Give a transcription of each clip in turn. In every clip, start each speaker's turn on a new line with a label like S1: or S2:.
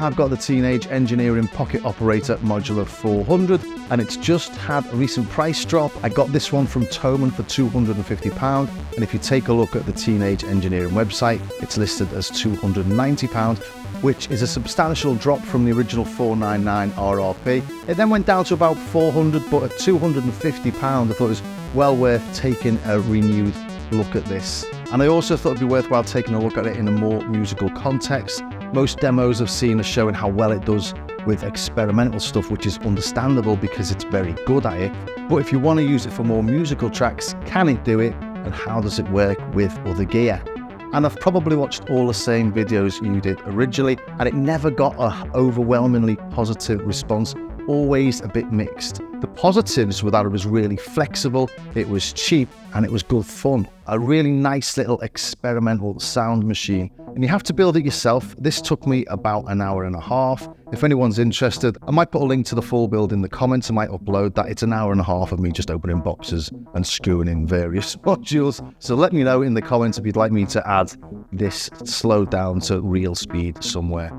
S1: I've got the Teenage Engineering Pocket Operator Modular 400, and it's just had a recent price drop. I got this one from Thomann for £250, and if you take a look at the Teenage Engineering website, it's listed as £290, which is a substantial drop from the original £499 RRP. It then went down to about £400, but at £250, I thought it was well worth taking a renewed look at this. And I also thought it'd be worthwhile taking a look at it in a more musical context. Most demos I've seen are showing how well it does with experimental stuff, which is understandable because it's very good at it. But if you want to use it for more musical tracks, can it do it? And how does it work with other gear? And I've probably watched all the same videos you did originally, and it never got an overwhelmingly positive response, always a bit mixed. The positives were that it was really flexible, it was cheap, and it was good fun. A really nice little experimental sound machine. And you have to build it yourself. This took me about an hour and a half. If anyone's interested, I might put a link to the full build in the comments. I might upload that. It's an hour and a half of me just opening boxes and screwing in various modules. So let me know in the comments if you'd like me to add this slowed down to real speed somewhere.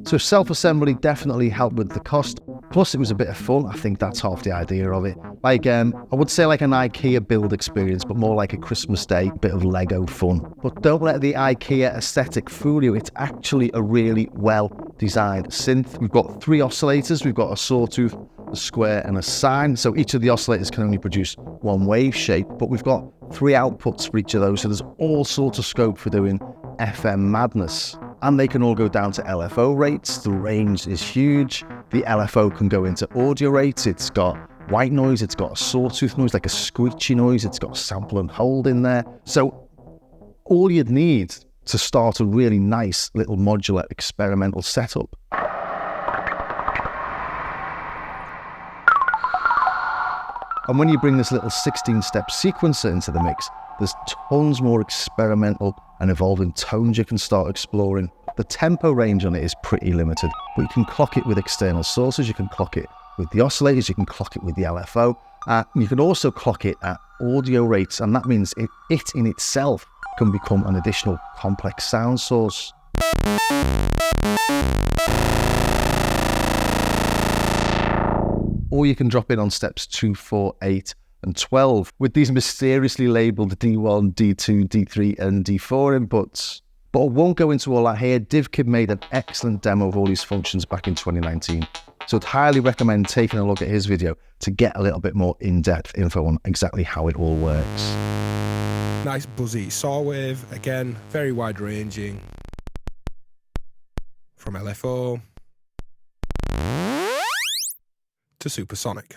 S1: So self-assembly definitely helped with the cost. Plus it was a bit of fun. I think that's half the idea of it. Like, I would say like an IKEA build experience, but more like a Christmas Day bit of Lego fun. But don't let the IKEA aesthetic fool you. It's actually a really well-designed synth. We've got 3 oscillators. We've got a sawtooth, a square, and a sine. So each of the oscillators can only produce one wave shape, but we've got 3 outputs for each of those. So there's all sorts of scope for doing FM madness. And they can all go down to LFO rates. The range is huge. The LFO can go into audio rates. It's got white noise, it's got a sawtooth noise, like a screechy noise, it's got a sample and hold in there. So all you'd need to start a really nice little modular experimental setup. And when you bring this little 16-step sequencer into the mix, there's tons more experimental and evolving tones you can start exploring. The tempo range on it is pretty limited, but you can clock it with external sources, you can clock it with the oscillators, you can clock it with the LFO, you can also clock it at audio rates, and that means it in itself can become an additional complex sound source. Or you can drop in on steps 2, 4, 8, and 12 with these mysteriously labelled D1, D2, D3, and D4 inputs. But I won't go into all that here. DivKid made an excellent demo of all these functions back in 2019. So I'd highly recommend taking a look at his video to get a little bit more in-depth info on exactly how it all works.
S2: Nice buzzy saw wave, again, very wide ranging. From LFO to supersonic.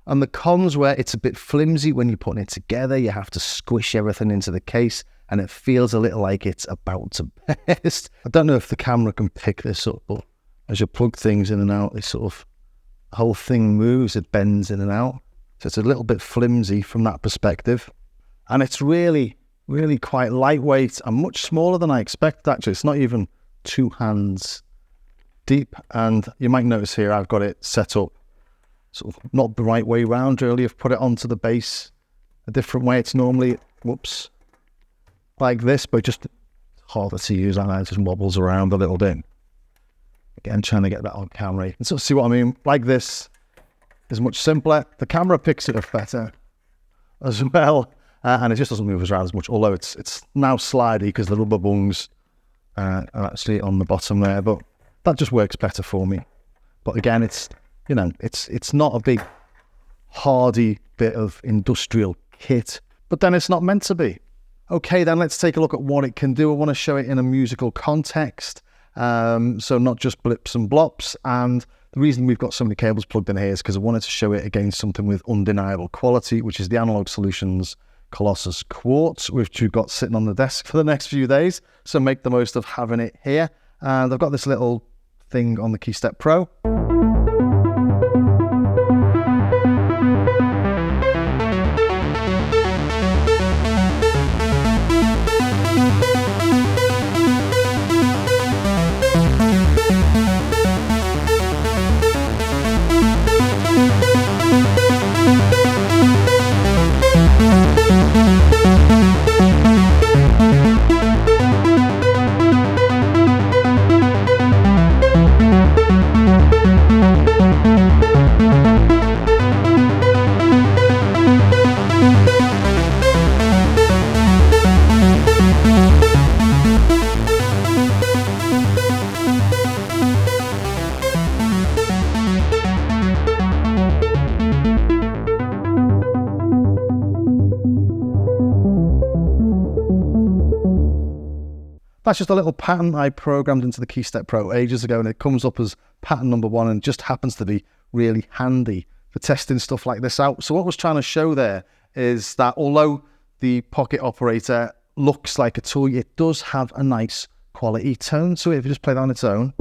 S1: And the cons where it's a bit flimsy when you're putting it together, you have to squish everything into the case and it feels a little like it's about to burst. I don't know if the camera can pick this up, but as you plug things in and out, the whole thing moves, it bends in and out. So it's a little bit flimsy from that perspective. And it's really, really quite lightweight and much smaller than I expected actually. It's not even 2 hands deep. And you might notice here I've got it set up sort of not the right way round really. I've put it onto the bass a different way. It's normally, whoops, like this, but just harder to use. I know it just wobbles around a little bit. Again, trying to get that on camera. You can sort of see what I mean. Like this is much simpler. The camera picks it up better as well. And it just doesn't move around as much, although it's now slidey because the rubber bungs are actually on the bottom there, but that just works better for me. But again, it's not a big hardy bit of industrial kit, but then it's not meant to be. Okay, then let's take a look at what it can do. I want to show it in a musical context, so not just blips and blops. And the reason we've got so many cables plugged in here is because I wanted to show it against something with undeniable quality, which is the Analog Solutions Colossus Quartz, which we've got sitting on the desk for the next few days. So make the most of having it here. And I've got this little thing on the Keystep Pro. That's just a little pattern I programmed into the Keystep Pro ages ago, and it comes up as pattern number 1 and just happens to be really handy for testing stuff like this out. So what I was trying to show there is that although the Pocket Operator looks like a toy, it does have a nice quality tone to it. If you just play that on its own.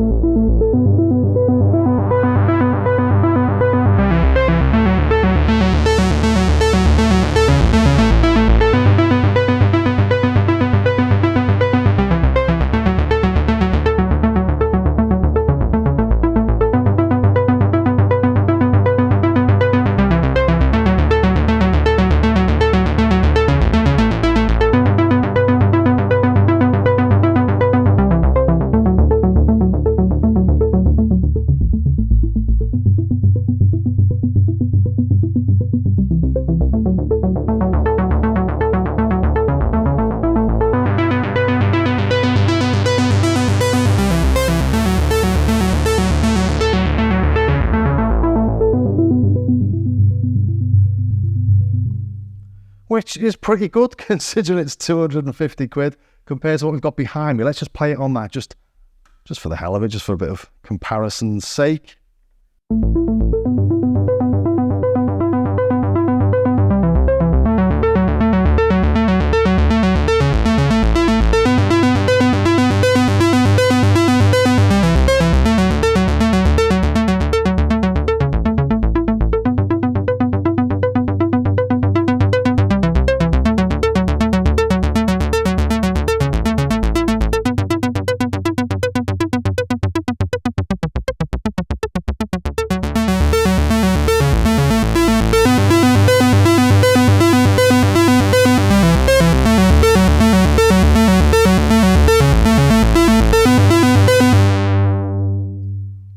S1: Which is pretty good considering it's 250 quid compared to what we've got behind me. Let's just play it on that, just for the hell of it, just for a bit of comparison's sake.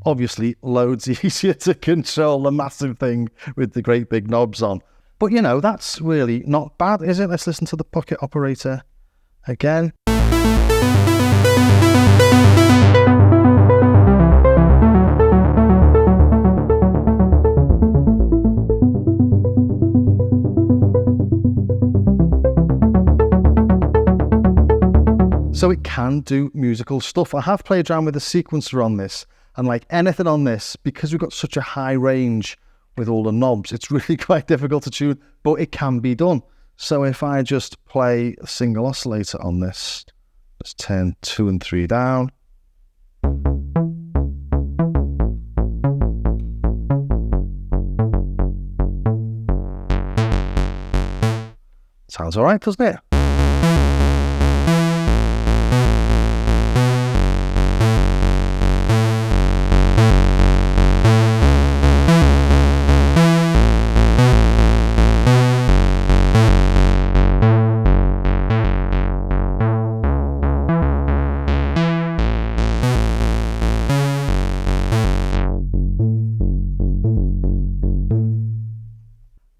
S1: Obviously, loads easier to control the massive thing with the great big knobs on. But, you know, that's really not bad, is it? Let's listen to the Pocket Operator again. So it can do musical stuff. I have played around with a sequencer on this, and like anything on this, because we've got such a high range with all the knobs, it's really quite difficult to tune, but it can be done. So if I just play a single oscillator on this, let's turn 2 and 3 down. Sounds all right, doesn't it?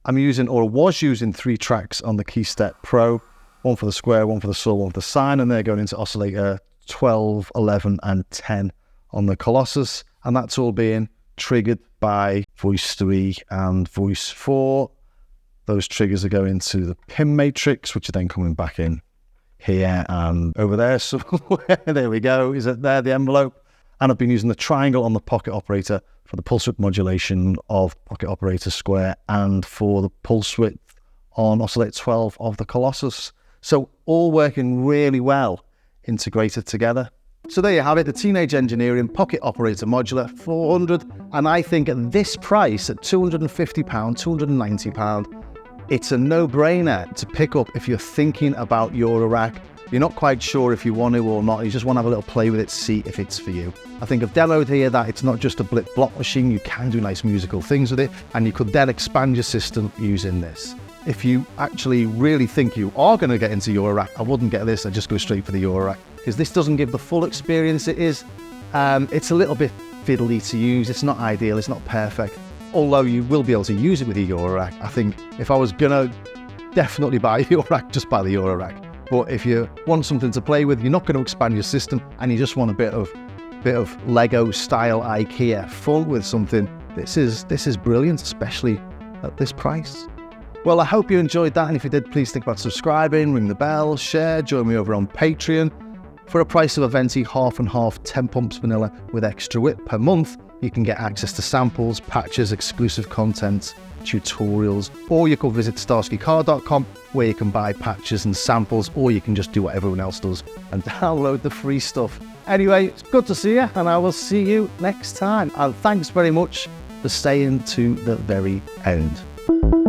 S1: I'm using, or was using, 3 tracks on the Keystep Pro, one for the square, one for the sul, one for the sine, and they're going into oscillator 12, 11, and 10 on the Colossus, and that's all being triggered by voice 3 and voice 4. Those triggers are going to the pin matrix, which are then coming back in here and over there. So there we go. Is it there, the envelope? And I've been using the triangle on the Pocket Operator for the pulse width modulation of Pocket Operator Square and for the pulse width on oscillator 12 of the Colossus. So all working really well integrated together. So there you have it, the Teenage Engineering Pocket Operator Modular 400. And I think at this price, at £250, £290, it's a no-brainer to pick up if you're thinking about eurorack. You're not quite sure if you want to or not. You just want to have a little play with it, see if it's for you. I think I've demoed here that it's not just a blip-blop machine. You can do nice musical things with it, and you could then expand your system using this. If you actually really think you are going to get into eurorack, I wouldn't get this. I'd just go straight for the eurorack, because this doesn't give the full experience it is. It's a little bit fiddly to use. It's not ideal. It's not perfect. Although you will be able to use it with your eurorack. I think if I was going to definitely buy a eurorack, just buy the eurorack. But if you want something to play with, you're not going to expand your system, and you just want a bit of Lego style IKEA fun with something, this is brilliant, especially at this price. Well, I hope you enjoyed that, and if you did, please think about subscribing, ring the bell, share, join me over on Patreon. For a price of a Venti half and half 10 pumps vanilla with extra whip per month, you can get access to samples, patches, exclusive content, tutorials, or you can visit starskycar.com where you can buy patches and samples, or you can just do what everyone else does and download the free stuff. Anyway, it's good to see you, and I will see you next time. And thanks very much for staying to the very end.